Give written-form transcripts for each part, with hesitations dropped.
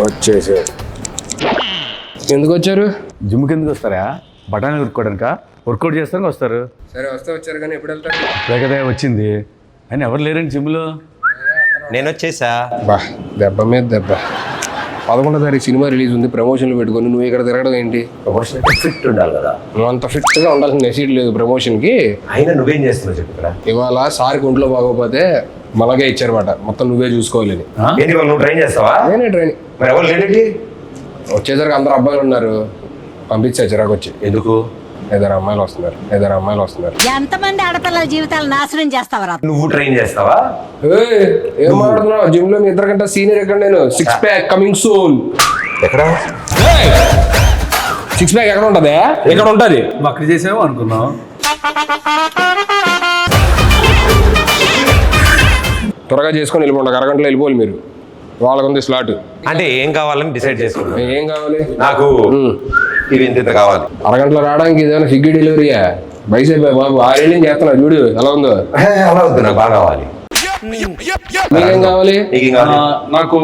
వచ్చేసి ఎందుకు వచ్చారు? జిమ్కి ఎందుకు వస్తారా? బఠానీ ఉరుక్కోవడానిక? వర్కౌట్ చేస్తానికి వస్తారు. సరే వస్తే వచ్చారు కానీ ఎప్పుడు వెళ్తారు? లేకదే వచ్చింది అని ఎవరు లేరండి జిమ్లో. నేను వచ్చేసా. బా దెబ్బ మీద దెబ్బ. 11వ తారీఖు సినిమా రిలీజ్ ఉంది, ప్రమోషన్లు పెట్టుకొని నువ్వు ఇక్కడ తిరగడం ఏంటి? ప్రమోషన్ ఫిట్ ఉండాలి కదా. నువ్వు అంత ఫిట్గా ఉండాల్సిన నెసీడ్ లేదు ప్రమోషన్కి. అయినా నువ్వేం చేస్తున్నావు చెప్పు ఇక్కడ. ఇవాళ సార్కి ఒంట్లో బాగోపోతే మలగే ఇచ్చారన్నమాట, మొత్తం నువ్వే చూసుకోవాలని. ఏంటి వాళ్ళు నువ్వు ట్రైన్ చేస్తావా? నేనే ట్రైనింగ్. మరి ఎవరు లేడండి? వచ్చేసరికి అందరు అబ్బాయిలు ఉన్నారు, పంపించా చిరాకు వచ్చి. ఎందుకు? 5 అమ్మాయిలు వస్తున్నారు. ఎంతమంది ఆడపిల్లల జీవితాలు నాశనం చేస్తావరా? నువ్వు ట్రైన్ చేస్తావా? ఏం మాట్లాడుతున్నావు? జిమ్ లో మీ ఇద్దరికంటే సీనియర్ ఎక్కడ? నేను 6 ప్యాక్ కమింగ్ సూన్. ఎక్కడ 6 ప్యాక్ ఎక్కడ ఉంటది? ఎక్కడ ఉంటది? అక్కడ చేసావు అనుకున్నావు. త్వరగా చేసుకొని వెళ్ళిపోండి, అరగంటలో వెళ్ళిపోవాలి మీరు. వాళ్ళకు ఉంది స్లాట్. అంటే ఏం కావాలని డిసైడ్ చేసుకున్నా. ఏం కావాలి నాకు? ఇవి ఇంత కావాలి. అరగంటలో రావడానికి ఏదైనా స్విగ్గీ డెలివరీయా? బైసైప్ బాబు 6 ఏళ్ళు చేస్తున్నా చూడు ఎలా ఉందో. అలా వద్దు, నాకు బాగా కావాలి. మీకేం కావాలి? నీకేం కావాలి? నాకు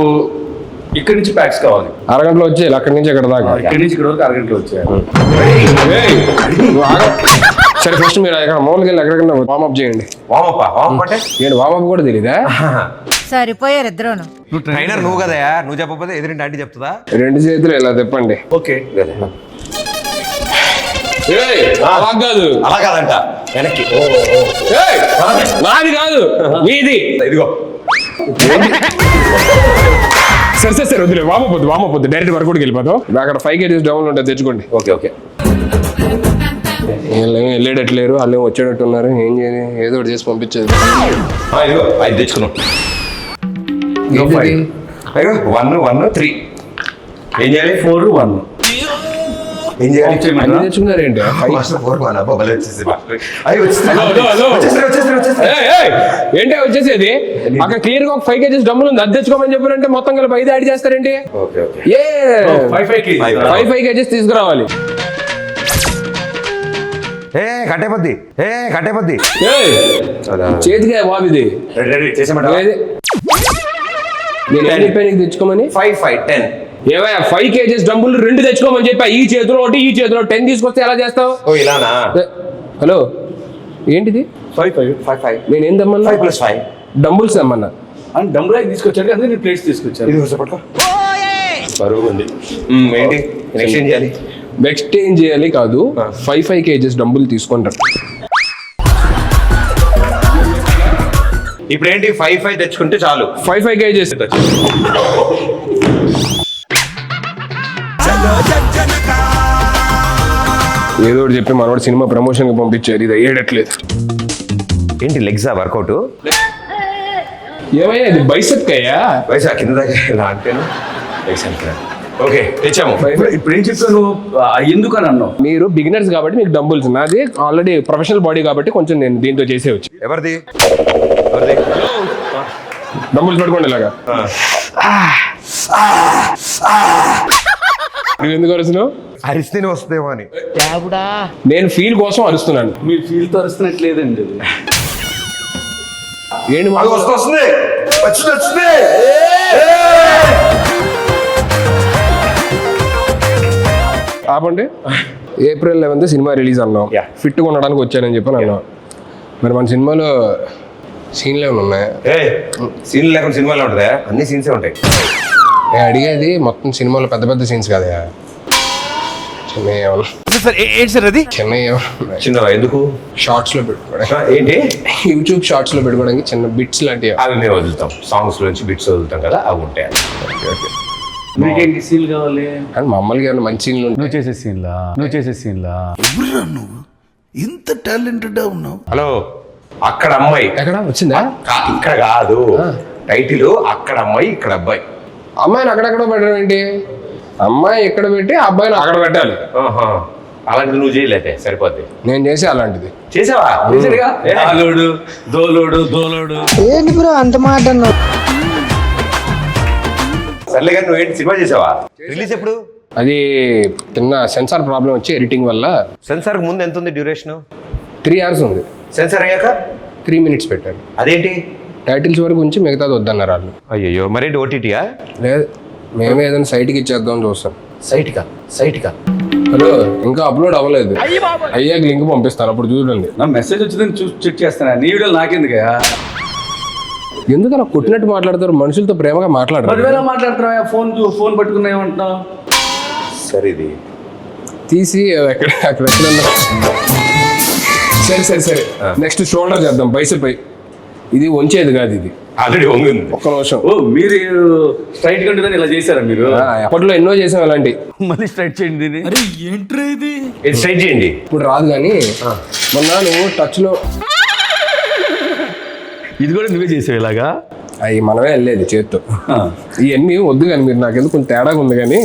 ఇక్కడి నుంచి ప్యాక్స్ కావాలి. అరగంటలో వచ్చేయాలి, అక్కడి నుంచి ఎక్కడ దాకా. ఇక్కడి నుంచి ఇక్కడ వరకు అరగంటలో వచ్చాయి. సరే ఫస్ట్ మీరు ఎక్కడ మామూలుగా వెళ్ళి ఎక్కడికన్నా వార్మప్ చేయండి. వామప్ అంటే ఏంటి వార్మప్ కూడా తెలీదా? సరిపోయారు ఇద్దరును. ట్రైనర్ నువ్వు కదా, నువ్వు చెప్పకపోతే ఎదురింటి ఆంటీ చెప్తుందా? 2 చేతులు ఇలా తిప్పండి. ఓకే. అలా కాదు, అలా కాదంట, వెనక్కి. నాది కాదు మీది. ఇదిగో సరే వద్దులే, వామపోద్దు డైరెక్ట్ వర్కౌట్కి వెళ్ళిపోతాం. అక్కడ 5 kgs డౌన్ ఉంటుంది, తెచ్చుకోండి. ఓకే. వెళ్ళేటట్లేరు, వాళ్ళు వచ్చేటట్టు ఉన్నారు. ఏం చేయాలి? ఏదో ఒకటి చేసి పంపించేది. ఇదిగో 5 తెచ్చుకున్నాం. 1 3 ఏం చేయాలి? 4 1 ఏం చేయాలి? అన్ని తెచ్చుకున్నారేంటి? ఏంటి వచ్చేసేది? అక్కడ క్లియర్ గా ఒక 5 kgs డబ్బులు ఉంది, అది తెచ్చుకోమని చెప్పారంటే మొత్తం కలిపి 5 యాడ్ చేస్తారేంటి? 5 kgs తీసుకురావాలి. కట్టేపద్ది చేతిగా బాబు ఇది. నేను చెప్పాను తెచ్చుకోమని. 5 5 10 ఏవయ్యా 5 kgs డబ్బులు 2 తెచ్చుకోమని చెప్పా. ఈ చేతిలో ఒకటి, ఈ చేతిలో 10 తీసుకొస్తే ఎలా చేస్తావు? ఇలానా? హలో ఏంటిది? 5 5 నేనేం తెమ్మన్నా? 5 + 5 డంబుల్స్ తెమ్మన్నా. అని డబ్బులు తీసుకొచ్చాడు కదా, నేను ప్లేట్స్ తీసుకొచ్చాను. బరువు ఉంది. ఏంటి ఎక్స్చేంజ్ చేయాలి? ఎక్స్చేంజ్ చేయాలి కాదు, 5 kgs డబ్బులు తీసుకుంటారు. ఇప్పుడు ఏంటి 5 5 తెచ్చుకుంటే చాలు. 5 kgs ఏదో ఒకటి చెప్పి మనవాడు సినిమా ప్రమోషన్ కి పంపించారు. ఇది అయ్యేటట్లేదు. ఏంటి లెగ్సా వర్కౌట్? ఏమయ్యా ఇది బైసెప్ అయ్యా? వయసు కింద దాకా ఇలా అంటేను. ఓకే తెచ్చాము. ఇప్పుడు ఏం చెప్పాను? ఎందుకు అని అన్నావు? మీరు బిగినర్స్ కాబట్టి మీకు డంబుల్స్, నాది ఆల్రెడీ ప్రొఫెషనల్ బాడీ కాబట్టి కొంచెం నేను దీంతో చేసేవచ్చు. ఎవరిది? డంబుల్స్ పట్టుకోండి ఇలాగా. నువ్వు ఎందుకు అరుస్తున్నావు? అరిస్తేనే వస్తుందేమో అని. నేను ఫీల్ కోసం అరుస్తున్నాను. మీరు ఫీల్ తో అరుస్తున్నట్లేదండి. ఏంటి వస్తుంది. ఆపండి. April 11th సినిమా రిలీజ్ అన్నాం. ఫిట్గా ఉండడానికి వచ్చానని చెప్పి అన్నాం. మరి మన సినిమాలో సీన్లు ఏమైనా ఉన్నాయా? సీన్లు లేకుండా సినిమాలో ఉంటుందా? అన్ని సీన్సే ఉంటాయి. నేను అడిగేది మొత్తం సినిమాలో పెద్ద పెద్ద సీన్స్ కదా, చిన్న ఎందుకు షార్ట్స్ లో పెట్టుకోవడానికి. ఏంటి యూట్యూబ్ షార్ట్స్ లో పెట్టుకోవడానికి చిన్న బిట్స్ లాంటివి. అవి మేము వదులుతాం, సాంగ్స్ నుంచి బిట్స్ వదులుతాం కదా, అవి ఉంటాయి. మీకేంటి సీన్ కావాలి? కానీ మామూలుగా ఏమైనా మంచి సీన్లు నువ్వు చేసే సీన్లా నువ్వు ఇంత టాలెంటెడ్ ఉన్నావు. హలో, అక్కడ అమ్మాయి ఎక్కడ వచ్చిందా? ఇక్కడ కాదు టైటిల్, అక్కడ అమ్మాయి ఇక్కడ అబ్బాయి. అమ్మాయిని అక్కడెక్కడ పెట్టడం ఏంటి? అమ్మాయి ఇక్కడ పెట్టి అబ్బాయిని అక్కడ పెట్టాలి. అలాంటిది నువ్వు చేయలేదే సరిపోద్ది. నేను చేసి అలాంటిది చేసావా? దోలోడు ఏంటి బ్రో అంత మాట అన్నావు? సర్లే కానీ నువ్వేంటి సినిమా చేసావా? రిలీజ్ ఎప్పుడు? అది చిన్న సెన్సార్ ప్రాబ్లం వచ్చి ఎడిటింగ్ వల్ల సెన్సార్కి ముందు ఎంత ఉంది డ్యూరేషన్? 3 hours ఉంది. సెన్సార్ అయ్యాక 3 minutes పెట్టారు. అదేంటి? టైటిల్స్ వరకు ఉంచి మిగతాది వద్దన్నారు వాళ్ళు. అయ్యో మరేంటి ఓటీటీయా? లేదు, మేమే ఏదైనా సైట్కి ఇచ్చేద్దాం చూస్తాం. సైట్కా హలో, ఇంకా అప్లోడ్ అవ్వలేదు. అయ్యాక లింక్ పంపిస్తాను, అప్పుడు చూడండి. నా మెసేజ్ వచ్చిందని చెక్ చేస్తానా? నీ వీడియోలు నాకెందుకయ్యా? ఎందుకు అలా కొట్టినట్టు మాట్లాడతారు? మనుషులతో ప్రేమగా మాట్లాడరు. పదివేల మాట్లాడుతున్నావా? ఫోన్ పట్టుకున్నా ఏమంటున్నావు? సరే ఇది తీసి అక్కడ ఎక్కడన్నా. సరే నెక్స్ట్ షోల్డర్ చేద్దాం, బైసెప్. ఇది వంచేది కాదు, ఇది ఆల్రెడీ వంగింది. ఒక్క నిమిషం. ఓ, మీరు స్ట్రైట్ గా ఉంటుందని ఇలా చేశారా మీరు? అప్పట్లో ఎన్నో చేసాం అలాంటి. మళ్ళీ స్ట్రైట్ చేయండి దీన్ని. ఇది స్ట్రైట్ చేయండి. ఇప్పుడు రాదు కానీ మొన్న నువ్వు టచ్లో ఇది కూడా నువ్వే చేసావు ఇలాగా? అవి మనమే వెళ్ళేది చేత్తో. ఇవన్నీ వద్దు కానీ మీరు నాకేదో కొంచెం తేడాగా ఉంది కానీ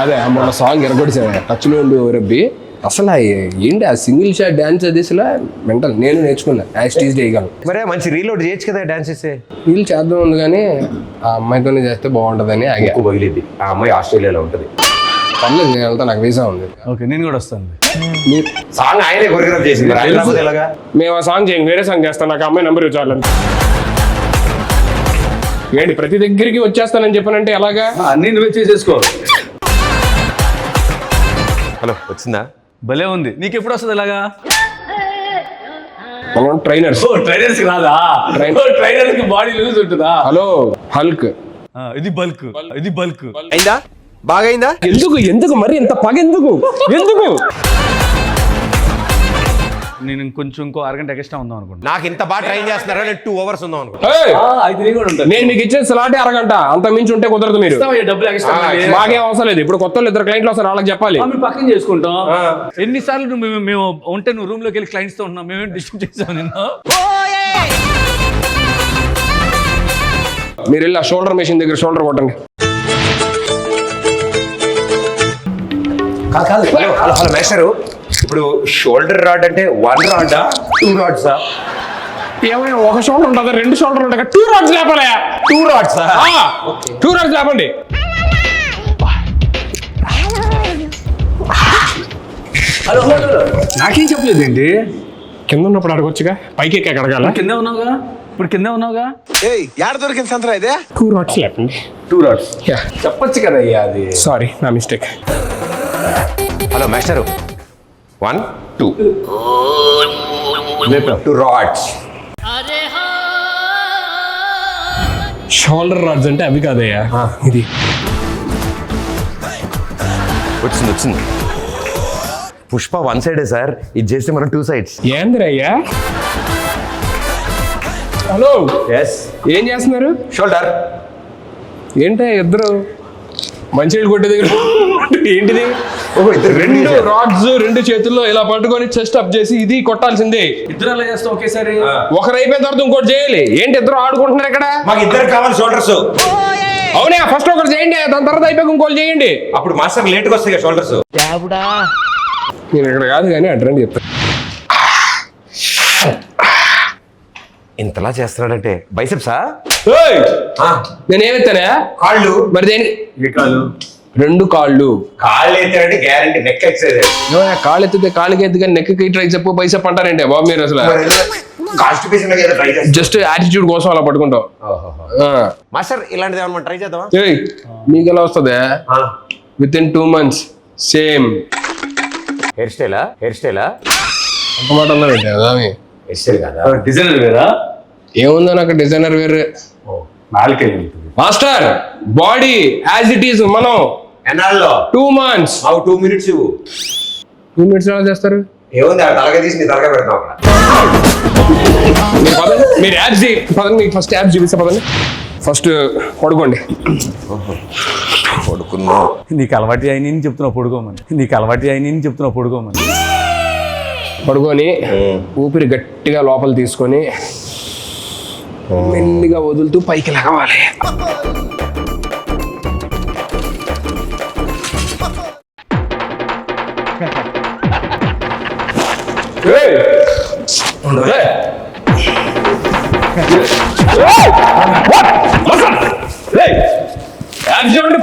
అదే మొన్న సాంగ్ ఎరగొడిసా టచ్లో ఉండి రబ్బి. అసలు ఏంటి ఆ సింగిల్ షాట్ డాన్స్ అది అసలు మెంటల్. నేను నేర్చుకున్నా యాక్టీజ్ చేయగలను. మరే మంచి రీలోడ్ చేయొచ్చు కదా డాన్స్ చేస్తే. వీళ్ళు చేద్దాం ఉంది కానీ ఆ అమ్మాయితోనే చేస్తే బాగుంటుందని ఆగా. ఎక్కువ పగిలిద్ది. ఆ అమ్మాయి ఆస్ట్రేలియాలో ఉంటుంది. పర్లేదు, నేను వెళ్తా, నాకు వీసా ఉంది. ఓకే, నేను కూడా వస్తాను. మీరు సాంగ్ ఆయనే కొరియోగ్రాఫ్ చేసింది. హైదరాబాద్ ఎలాగా? మేము ఆ సాంగ్ చేయండి, వేరే సాంగ్ చేస్తాను. నాకు అమ్మాయి నెంబర్ ఇవ్వాలి. ఏంటి ప్రతి దగ్గరికి వచ్చేస్తానని చెప్పానంటే ఎలాగా? అన్నీ నువ్వే చేసేసుకో. హలో, వచ్చిందా? భలే ఉంది. నీకు ఎప్పుడు వస్తుంది ఇలాగా? మనం ట్రైనర్స్. ట్రైనర్స్ కి రాదా? ట్రైనర్స్ కి బాడీ లూజ్ ఉంటుందా? Hello, Hulk. ఇది బల్క్. అయిందా? బాగా అయిందా? ఎందుకు మరి ఇంత పగ ఎందుకు? నేను ఇంకో అరగంట ఎక్స్ట్రా ఉందాం అనుకుంటా. నాకు ఇంత బాగా ట్రైన్ చేస్తున్నారా? నేను 2 hours ఉందాం అనుకుంటా. అయితే నేను కూడా ఉంటాను. నేను మీకు ఇచ్చే స్లాటే అరగంట, అంత మించి ఉంటే కుదరదు. మీరు డబ్బులు ఎక్స్ట్రా మాకేం అవసరం లేదు. ఇప్పుడు కొత్త 2 క్లయింట్లు వస్తారు, వాళ్ళకి చెప్పాలి. మేము పక్కన చేసుకుంటాం. ఎన్నిసార్లు మేము ఉంటే నువ్వు రూమ్ లోకి వెళ్ళి క్లయింట్స్ తో ఉన్నాం. మేమేం డిస్టర్బ్ చేసాం నిన్ను? మీరు వెళ్ళి ఆ షోల్డర్ మెషిన్ దగ్గర షోల్డర్ కొట్టండి. కాదు హలో మేస్టరు, ఇప్పుడు షోల్డర్ రాడ్ అంటే 1 రాడా 2 రాడ్సా? ఏమైనా ఒక షోల్డర్ ఉంటుందా? 2 షోల్డర్ ఉంటాయి. 2 రాడ్స్ లేపాలి. 2 రాడ్సా? 2 రాడ్స్ లేపండి. హలో, నాకేం చెప్పలేదు ఏంటి? కింద ఉన్నప్పుడు అడగొచ్చుగా, పైకి ఎక్కి అడగాల. కింద ఉన్నావుగా, ఇప్పుడు కింద ఉన్నావుగా. యాడ దొరికింది సంతరా ఇదే? 2 రాడ్స్ లేపండి. 2 రాడ్స్ చెప్పొచ్చు కదా అయ్యా. అది సారీ, నా mistake. Hello master, 1 2 2 rods. Shoulder rods అంటే అవి కాదయ్యా, ఇది. వచ్చింది. పుష్ప 1 సైడే సార్, ఇది చేస్తే మనం 2 sides. ఏందిరయ్యా? Hello, yes. ఏం చేస్తున్నారు? షోల్డర్. ఏంటో ఇద్దరు మంచినీళ్ళు కొట్టే దగ్గర ఏంటిది? ఓహో, ఇద్దరు 2 రాడ్స్ 2 చేతుల్లో ఇలా పట్టుకొని చెస్ట్ అప్ చేసి ఇది కొట్టాల్సిందే. ఇద్దరు అలా చేస్తాం ఒకేసారి. ఒకరు అయిపోయిన తర్వాత ఇంకోటి చేయాలి. ఏంటి ఇద్దరు ఆడుకుంటున్నారు ఇక్కడ? మాకు ఇద్దరు కావాలి షోల్డర్స్. అవునా, ఫస్ట్ ఒకటి చేయండి, దాని తర్వాత అయిపోయి ఇంకోటి చేయండి. అప్పుడు మాస్టర్ లేట్గా వస్తాయి షోల్డర్స్. నేను ఇక్కడ కాదు కానీ అడ్రండి చెప్తాను. ఇంతలా చేస్తున్నాడంటే బైసెప్సా? నేనేమెత్తానా? కాళ్ళు. మరి దేని? ఏ కాళ్ళు? 2 కాళ్ళు. కాళ్ళు ఎత్తారంటే గ్యారంటీ నెక్ ఎక్సైజ్. కాళ్ళు ఎత్తితే కాళ్ళకి ఎత్తు కానీ నెక్కి ట్రై చెప్పు బైసెప్ అంటారంటే బాబు మీరు అసలు. జస్ట్ యాటిట్యూడ్ కోసం అలా పట్టుకుంటావు. మాస్టర్ ఇలాంటిది ఏమన్నా ట్రై చేద్దామా? మీకు ఎలా వస్తుంది? Within 2 months same hair స్టైలా? ఒక మాట అన్నా పెట్టా. హెయిర్ స్టైల్ కదా, డిజైనర్ వేరా? ఏముందో నాకు డిజైనర్ వేరే. నాలుకే master body as it is. మనం ఎన్నాళ్ళలో? 2 months. 2 minutes ఇవ్వు. 2 minutes ఎలా చేస్తారు? ఏముంది, ఆ తలగా తీసి నీ తలగా పెడతాం అక్కడ. మీరు యాప్స్ పదండి, మీకు ఫస్ట్ యాప్స్ చూపిస్తా పదండి. ఫస్ట్ పడుకోండి. పడుకున్నా. నీకు అలవాటు అయిన చెప్తున్నావు పడుకోమని. పడుకొని ఊపిరి గట్టిగా లోపల తీసుకొని మెల్లిగా వదులుతూ పైకి లగవాలి.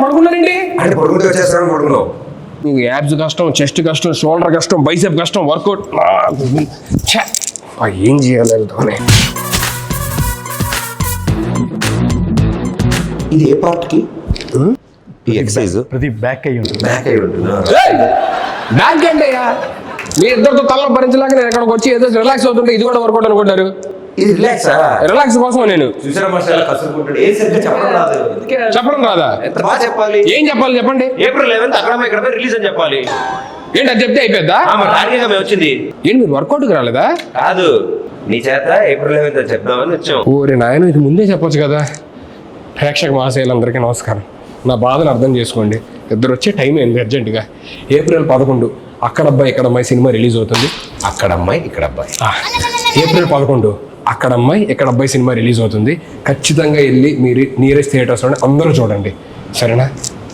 పడుకున్నారండి? అంటే పడుకుంటే వచ్చేస్తాను. పడుకున్నావు నీకు యాబ్స్ కష్టం, చెస్ట్ కష్టం, షోల్డర్ కష్టం, బైసెప్ కష్టం, వర్కౌట్ ఏం చేయాలి వెళ్తామని. ఇది ఏ పార్ట్ కి ఈ ఎక్సర్సైజ్ ప్రతి బ్యాక్ అయ్యి ఉంటుంది. బ్యాక్ అయి ఉంటుంది. బ్యాక్ ఏంటయ్యా, మీ ఇద్దరితో తల భరించలేక నేను ఎక్కడికి వచ్చి ఏదో రిలాక్స్ అవుతుంటే ఇది కూడా వర్కౌట్ అనుకుంటారు. ఇది రిలాక్సా? రిలాక్స్ కోసం నేను చూసారా మాస్టర్ ఎలా కసురుకుంటాడు? ఏ సరిగ్గా చెప్పడం రాదు. చెప్పడం రాదా? ఎంత బాగా చెప్పాలి. ఏం చెప్పాలి చెప్పండి. ఏప్రిల్ 11th అక్కడ ఇక్కడ రిలీజ్ అని చెప్పాలి. ఏంటి అది చెప్తే అయిపోద్దా? రానిగా మేము వచ్చింది. ఏంటి మీరు వర్కౌట్కి రాలేదా? కాదు, నీ చేత ఏప్రిల్ 11th అని చెప్దామని వచ్చాం. ఓరే నాయన, ఇది ముందే చెప్పొచ్చు కదా. ప్రేక్షక మహాశయులందరికీ నమస్కారం. నా బాధను అర్థం చేసుకోండి. ఇద్దరు వచ్చే టైం ఏంది అర్జెంటుగా. ఏప్రిల్ 11 అక్కడ అబ్బాయి ఇక్కడ అమ్మాయి సినిమా రిలీజ్ అవుతుంది. అక్కడ అమ్మాయి ఇక్కడ అబ్బాయి. ఏప్రిల్ 11 అక్కడ అమ్మాయి ఇక్కడ అబ్బాయి సినిమా రిలీజ్ అవుతుంది. ఖచ్చితంగా వెళ్ళి మీరు నియరెస్ట్ థియేటర్స్లో అందరూ చూడండి, సరేనా?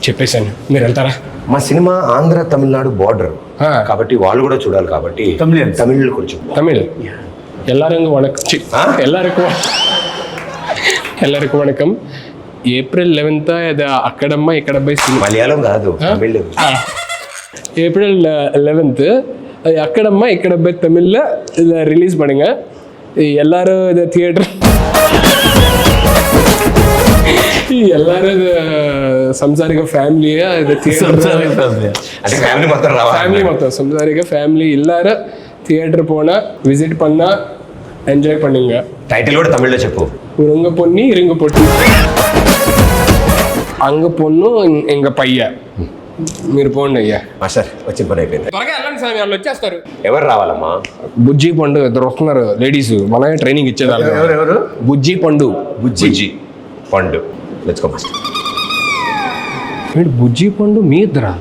చెప్పేశాను, మీరు వెళ్తారా? మా సినిమా ఆంధ్ర తమిళనాడు బార్డర్ ఆ. కాబట్టి వాళ్ళు కూడా చూడాలి. కాబట్టి తమిళ్ కొంచెం தமிழ் எல்லாரும் வணக்கம். எல்லாருக்கும் வணக்கம். ఏప్రిల్ 11 అది అక్కడమ్మ ఇక్కడ అబ్బాయి సినిమా. మలయాళం కాదు, తమిళ్. ஏப்ரல் 11 அது அக்கடம்மா இக்கடப்பை தமிழில் இதை ரிலீஸ் பண்ணுங்க. எல்லாரும் இதை தியேட்டர் எல்லாரும் இது సంసారిక ఫ్యామిలీగా ఇది అంటే ఫ్యామిలీ మొత్తం రావాలి. ఫ్యామిలీ మొత్తం సంసారిక ఫ్యామిలీ எல்லாரும் தியேட்டர் போனா விசிட் பண்ணா ఎంజాయ్ பண்ணுங்க. టైటిల్ కూడా తమిళ్లో చెప్పు. உருங்க பொண்ணி இருங்க பொட்டி అంగ పొన్ను ఇంక పయ్య. మీరు పోండి అయ్యా. మాస్టర్ వచ్చిన పని అయిపోయింది. త్వరగా వెళ్ళండి స్వామి, వాళ్ళు వచ్చేస్తారు. ఎవరు రావాలమ్మా? బుజ్జి పండు ఇద్దరు వస్తున్నారు లేడీస్, మనమే ట్రైనింగ్ ఇచ్చేదాన్ని. ఎవరు? బుజ్జి పండు. బుజ్జి పండు. Let's go master. బుజ్జి పండు మీ ఇద్దరా?